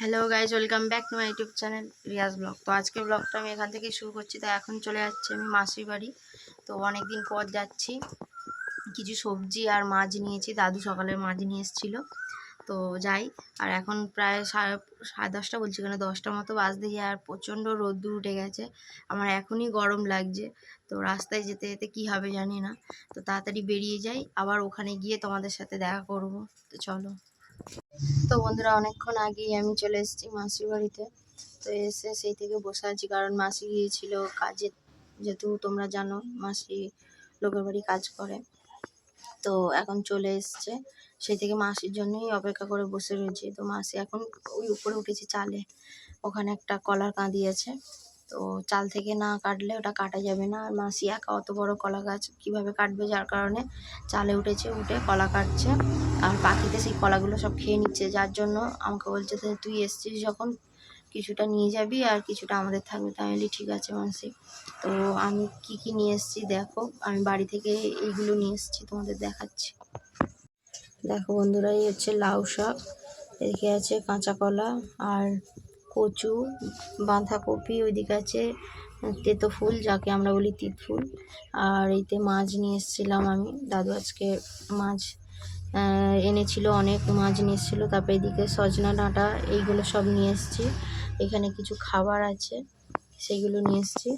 Hello guys, welcome back to my YouTube channel Riaz blog. তো আজকের ব্লগটা আমি এখান থেকেই শুরু করছি। তো এখন চলে যাচ্ছি আমি মাসির বাড়ি। তো অনেক দিন পর যাচ্ছি। কিছু সবজি আর মাছ নিয়েছি, দাদু সকালে মাছ নিয়ে এসেছিলো। তো যাই। আর এখন প্রায় সাড়ে 10টা বলছি, কেন 10টার মতো বাজতে গিয়ে আর প্রচণ্ড রোদ্দুর উঠে গেছে। আমার এখনই গরম লাগছে। তো রাস্তায় যেতে যেতে কী হবে জানি না। তো তাড়াতাড়ি বেরিয়ে যাই, আবার ওখানে গিয়ে তোমাদের সাথে দেখা করব। তো চলো। তো বন্ধুরা, অনেকক্ষণ আগেই আমি চলে এসেছি মাসির বাড়িতে। তো এসে সেই থেকে বসে আছি, কারণ মাসি গিয়েছিল কাজে। যেহেতু তোমরা জানো মাসি লোকের বাড়ি কাজ করে। তো এখন চলে এসছে, সেই থেকে মাসির জন্যই অপেক্ষা করে বসে রয়েছি। তো মাসি এখন ওই উপরে উঠেছে চালে, ওখানে একটা কলার কাঁদি আছে। তো চাল থেকে না কাটলে ওটা কাটা যাবে না। আর মাসি একা অত বড় কলা গাছ কীভাবে কাটবে, যার কারণে চালে উঠেছে, উঠে কলা কাটছে। আর পাখিতে সেই কলাগুলো সব খেয়ে নিচ্ছে, যার জন্য আমাকে বলছে যে তুই এসছিস যখন কিছুটা নিয়ে যাবি আর কিছুটা আমাদের থাকবে। তাই বলি ঠিক আছে মাসি। তো আমি কি কি নিয়ে এসেছি দেখো। আমি বাড়ি থেকে এইগুলো নিয়ে এসেছি, তোমাদের দেখাচ্ছি। দেখো বন্ধুরা, এই হচ্ছে লাউ শাক, এদিকে আছে কাঁচা কলা আর কচু, বাঁধাকপি, ওইদিকে আছে তেতো ফুল, যাকে আমরা বলি তিত ফুল। আর এইতে মাছ নিয়ে এসেছিলাম আমি, দাদু আজকে মাছ এনেছিল, অনেক মাছ নিয়ে এসেছিলো। তারপরে এদিকে সজনা ডাঁটা, এইগুলো সব নিয়ে এসেছি। এখানে কিছু খাবার আছে, সেইগুলো নিয়ে এসেছি।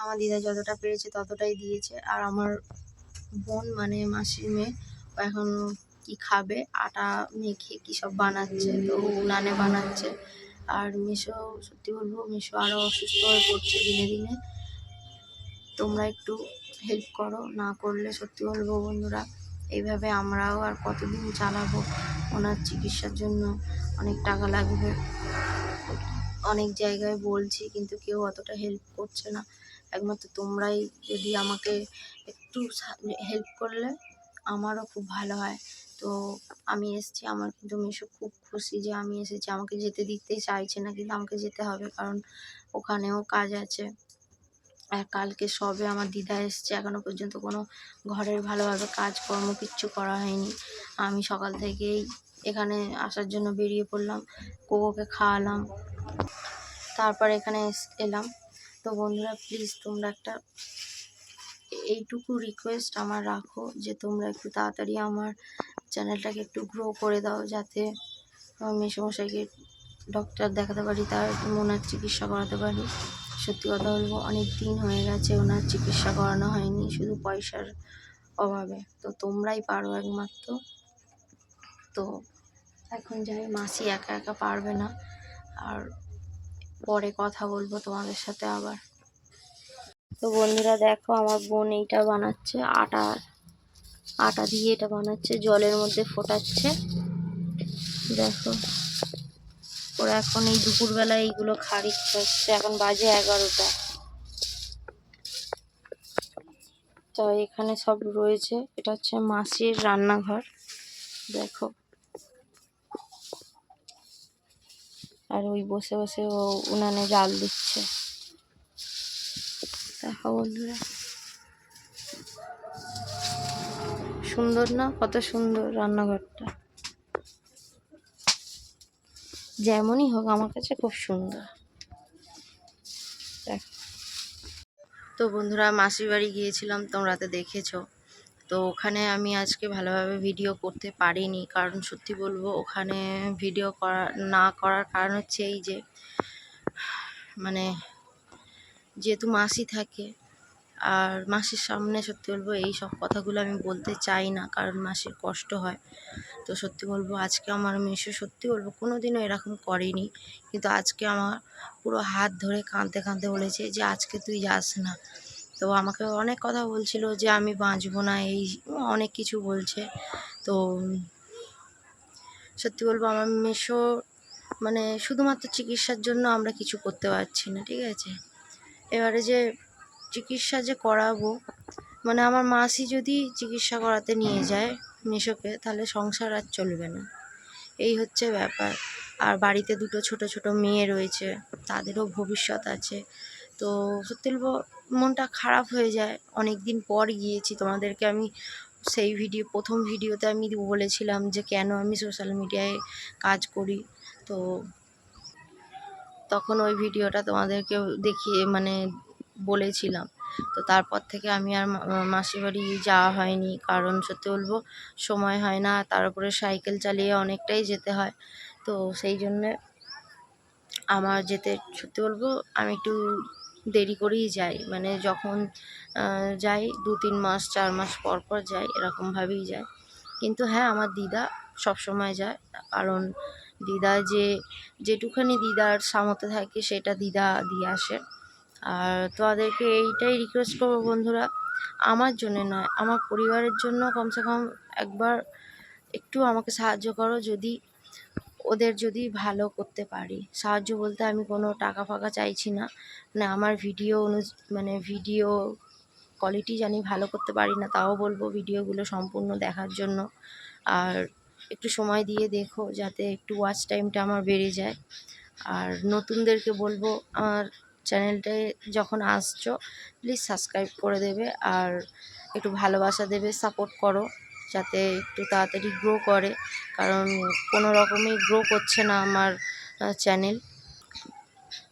আমার দিদা যতটা পেরেছে ততটাই দিয়েছে। আর আমার বোন মানে মাসির মেয়ে, ও এখন কি খাবে, আটা মেখে কী সব বানাচ্ছে, তো উনানে বানাচ্ছে। আর মিশো, সত্যি বলবো মিশো আরও অসুস্থ হয়ে পড়ছে দিনে দিনে। তোমরা একটু হেল্প করো, না করলে সত্যি বলবো বন্ধুরা, এইভাবে আমরাও আর কতদিন চালাবো। ওনার চিকিৎসার জন্য অনেক টাকা লাগবে। অনেক জায়গায় বলছি, কিন্তু কেউ অতটা হেল্প করছে না। একমাত্র তোমরাই যদি আমাকে একটু হেল্প করলে আমারও খুব ভালো হয়। তো আমি এসেছি, আমার কিন্তু মিশো খুব খুশি যে আমি এসেছি। আমাকে যেতে দিতে চাইছে না, কিন্তু আমাকে যেতে হবে, কারণ ওখানেও কাজ আছে। আর কালকে সবে আমার দিদা এসছে, এখনও পর্যন্ত কোনো ঘরের ভালোভাবে কাজকর্ম কিচ্ছু করা হয়নি। আমি সকাল থেকেই এখানে আসার জন্য বেরিয়ে পড়লাম, কোকোকে খাওয়ালাম, তারপর এখানে এলাম। তো বন্ধুরা প্লিজ তোমরা একটা এইটুকু রিকোয়েস্ট আমার রাখো, যে তোমরা একটু তাড়াতাড়ি আমার চ্যানেলটাকে একটু গ্রো করে দাও, যাতে আমার মেসোমশাইকে ডক্টর দেখাতে পারি, তার ওনার চিকিৎসা করাতে পারি। সত্যি কথা বলবো, অনেক দিন হয়ে গেছে ওনার চিকিৎসা করানো হয়নি, শুধু পয়সার অভাবে। তো তোমরাই পারো একমাত্র। তো এখন যাই, মাসি একা একা পারবে না। আর পরে কথা বলবো তোমাদের সাথে আবার। তো বন্ধুরা দেখো, আমার বোন এইটা বানাচ্ছে, আটা দিয়ে এটা বানাচ্ছে, জলের মধ্যে ফোটাচ্ছে। দেখো, ওরা এখন এই দুপুরবেলায় এইগুলো খাচ্ছে। এখন বাজে 11টা। তো এখানে সব রয়েছে, এটা হচ্ছে মাসির রান্নাঘর। দেখো, আর ওই বসে বসে ও উনানে জাল দিচ্ছে। দেখো বন্ধুরা, সুন্দর না? কত সুন্দর রান্নাঘরটা, যেমনই হোক আমার কাছে খুব সুন্দর। দেখো। তো বন্ধুরা, মাসির বাড়ি গিয়েছিলাম, তোমরা তো দেখেছো। তো ওখানে আমি আজকে ভালোভাবে ভিডিও করতে পারিনি, কারণ সত্যি বলবো ওখানে ভিডিও না করার কারণ হচ্ছে এই যে, মানে যেহেতু মাসি থাকে, আর মাসির সামনে সত্যি বলবো এই সব কথাগুলো আমি বলতে চাই না, কারণ মাসির কষ্ট হয়। তো সত্যি বলবো আজকে আমার মেসো, সত্যি বলবো কোনোদিনও এরকম করেনি, কিন্তু আজকে আমার পুরো হাত ধরে কাঁদতে কাঁদতে বলেছে যে আজকে তুই যাস না। তো আমাকে অনেক কথা বলছিল যে আমি বাঁচবো না, এই অনেক কিছু বলছে। তো সত্যি বলবো আমার মেসো মানে শুধুমাত্র চিকিৎসার জন্য আমরা কিছু করতে পারছি না, ঠিক আছে। এবারে যে চিকিৎসা যে করাবো, মানে আমার মাসি যদি চিকিৎসা করাতে নিয়ে যায় মেসোকে, তাহলে সংসার আর চলবে না, এই হচ্ছে ব্যাপার। আর বাড়িতে দুটো ছোট ছোট মেয়ে রয়েছে, তাদেরও ভবিষ্যৎ আছে। তো সত্যি বলবো মনটা খারাপ হয়ে যায়। অনেক দিন পর গিয়েছি, তোমাদেরকে আমি সেই প্রথম ভিডিওতে আমি বলেছিলাম যে কেন আমি সোশ্যাল মিডিয়ায় কাজ করি। তো তখন ওই ভিডিওটা তোমাদেরকে দেখিয়ে মানে বলেছিলাম। তো তারপর থেকে আমি আর মাসির বাড়ি যাওয়া হয়নি, কারণ সত্যি বলবো সময় হয় না, তার উপরে সাইকেল চালিয়ে অনেকটাই যেতে হয়। তো সেই জন্যে আমার যেতে সত্যি বলবো আমি একটু দেরি করেই যাই, মানে যখন যাই 2-3 মাস 4 মাস পর পর যাই, এরকমভাবেই যাই। কিন্তু হ্যাঁ, আমার দিদা সবসময় যায়, কারণ দিদা যেটুখানি দিদার সামর্থ্য থাকে সেটা দিদা দিয়ে আসে। আর তোমাদেরকে এইটাই রিকোয়েস্ট করবো বন্ধুরা, আমার জন্যে নয়, আমার পরিবারের জন্য কমসে কম একবার একটু আমাকে সাহায্য করো। যদি ভালো করতে পারি, সাহায্য বলতে আমি কোনো টাকা ফাকা চাইছি না, মানে আমার মানে ভিডিও কোয়ালিটি জানি ভালো করতে পারি না, তাও বলবো ভিডিওগুলো সম্পূর্ণ দেখার জন্য। আর একটু সময় দিয়ে দেখো, যাতে একটু ওয়াচ টাইমটা আমার বেড়ে যায়। আর নতুনদেরকে বলবো, আমার চ্যানেলটায় যখন আসছো প্লিজ সাবস্ক্রাইব করে দেবে, আর একটু ভালোবাসা দেবে, সাপোর্ট করো, যাতে একটু তাড়াতাড়ি গ্রো করে, কারণ কোনো রকমই গ্রো করছে না আমার চ্যানেল।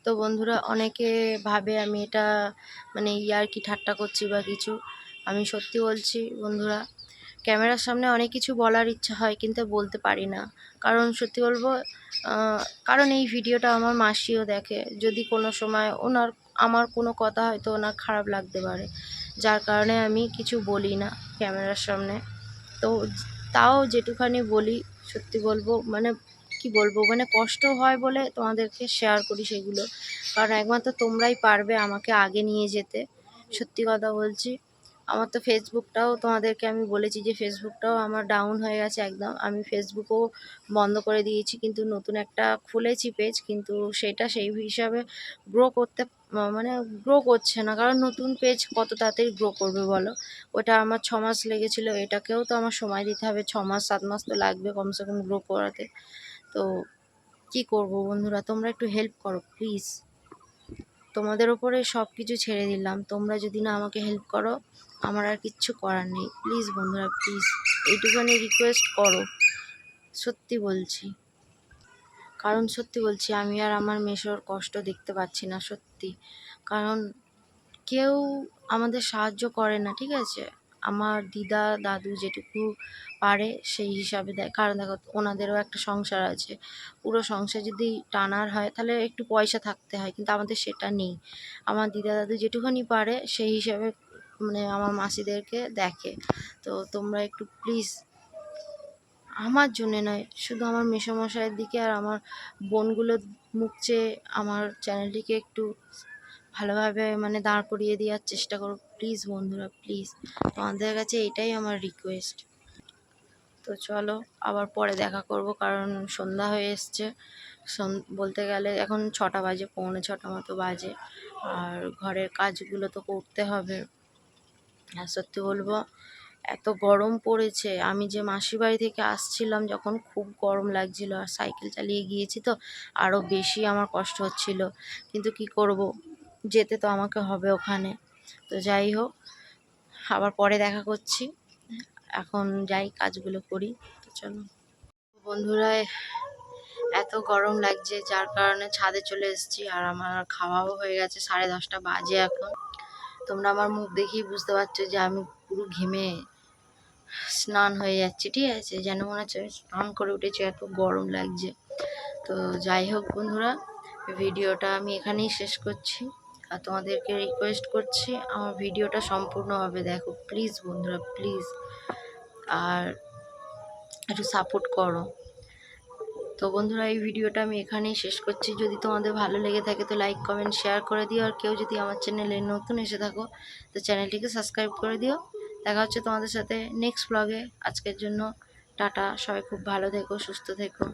তো বন্ধুরা, অনেকে ভাবে আমি এটা মানে ইয়ার্কি ঠাট্টা করছি বা কিছু, আমি সত্যি বলছি বন্ধুরা, ক্যামেরার সামনে অনেক কিছু বলার ইচ্ছা হয় কিন্তু বলতে পারি না, কারণ সত্যি বলবো কারণ এই ভিডিওটা আমার মাসিও দেখে, যদি কোনো সময় আমার কোনো কথা হয়তো ওনার খারাপ লাগতে পারে, যার কারণে আমি কিছু বলি না ক্যামেরার সামনে। তো তাও যেটুখানি বলি সত্যি বলবো, মানে কি বলবো, মানে কষ্ট হয় বলে তোমাদেরকে শেয়ার করি সেগুলো, কারণ একমাত্র তোমরাই পারবে আমাকে আগে নিয়ে যেতে। সত্যি কথা বলছি, আমার তো ফেসবুকটাও তোমাদেরকে আমি বলেছি যে ফেসবুকটাও আমার ডাউন হয়ে গেছে একদম, আমি ফেসবুকও বন্ধ করে দিয়েছি, কিন্তু নতুন একটা খুলেছি পেজ, কিন্তু সেটা সেই হিসাবে গ্রো করতে মানে গ্রো করছে না, কারণ নতুন পেজ কত তাড়াতাড়ি গ্রো করবে বলো। ওটা আমার 6 মাস লেগেছিলো, এটাকেও তো আমার সময় দিতে হবে, 6 মাস 7 মাস তো লাগবে কমসে কম গ্রো করাতে। তো কি করব বন্ধুরা, তোমরা একটু হেল্প করো প্লিজ, তোমাদের ওপরে সব কিছু ছেড়ে দিলাম, তোমরা যদি না আমাকে হেল্প করো আমার আর কিচ্ছু করার নেই। প্লিজ বন্ধুরা, প্লিজ এইটুখানি রিকোয়েস্ট করো, সত্যি বলছি, কারণ সত্যি বলছি আমি আর আমার মেসোর কষ্ট দেখতে পাচ্ছি না সত্যি, কারণ কেউ আমাদের সাহায্য করে না, ঠিক আছে, আমার দিদা দাদু যেটুকু পারে সেই হিসাবে দেয়, কারণ দেখো ওনাদেরও একটা সংসার আছে, পুরো সংসার যদি টানার হয় তাহলে একটু পয়সা থাকতে হয়, কিন্তু আমাদের সেটা নেই। আমার দিদা দাদু যেটুখানি পারে সেই হিসাবে মানে আমার মাসিদেরকে দেখে। তো তোমরা একটু প্লিজ, আমার জন্যে নয়, শুধু আমার মেসোমশাইয়ের দিকে আর আমার বোনগুলোর মুখ চেয়ে আমার চ্যানেলটিকে একটু ভালোভাবে মানে দাঁড় করিয়ে দেওয়ার চেষ্টা করো প্লিজ বন্ধুরা, প্লিজ, তোমাদের কাছে এটাই আমার রিকোয়েস্ট। তো চলো আবার পরে দেখা করব, কারণ সন্ধ্যা হয়ে এসছে, বলতে গেলে এখন 6টা বাজে, 6:45 মতো বাজে, আর ঘরের কাজগুলো তো করতে হবে। আর সত্যি বলবো এত গরম পড়েছে, আমি যে মাসির বাড়ি থেকে আসছিলাম যখন খুব গরম লাগছিল, আর সাইকেল চালিয়ে গিয়েছি তো আরও বেশি আমার কষ্ট হচ্ছিল, কিন্তু কি করব, যেতে তো আমাকে হবে ওখানে। তো যাই হোক, আবার পরে দেখা করছি, এখন যাই কাজগুলো করি। তো চলো বন্ধুরা, এত গরম লাগছে যার কারণে ছাদে চলে এসেছি, আর আমার খাওয়াও হয়ে গেছে, 10:30 বাজে এখন। তোমরা আমার মুখ দেখেই বুঝতে পারছো যে আমি পুরো ঘেমে স্নান হয়ে যাচ্ছে, ঠিক আছে, যেন মনে হচ্ছে আমি স্নান করে উঠেছি, এত গরম লাগছে। তো যাই হোক বন্ধুরা, ভিডিওটা আমি এখানেই শেষ করছি, আর তোমাদেরকে রিকোয়েস্ট করছি আমার ভিডিওটা সম্পূর্ণভাবে দেখো প্লিজ বন্ধুরা, প্লিজ, আর একটু সাপোর্ট করো। তো বন্ধুরা, এই ভিডিওটা আমি এখানেই শেষ করছি, যদি তোমাদের ভালো লেগে থাকে তো লাইক কমেন্ট শেয়ার করে দিও, আর কেউ যদি আমার চ্যানেলে নতুন এসে থাকো তো চ্যানেলটিকে সাবস্ক্রাইব করে দিও। দেখা হচ্ছে তোমাদের সাথে নেক্সট ব্লগে, আজকের জন্য টাটা, সবাই খুব ভালো থেকো, সুস্থ থেকো।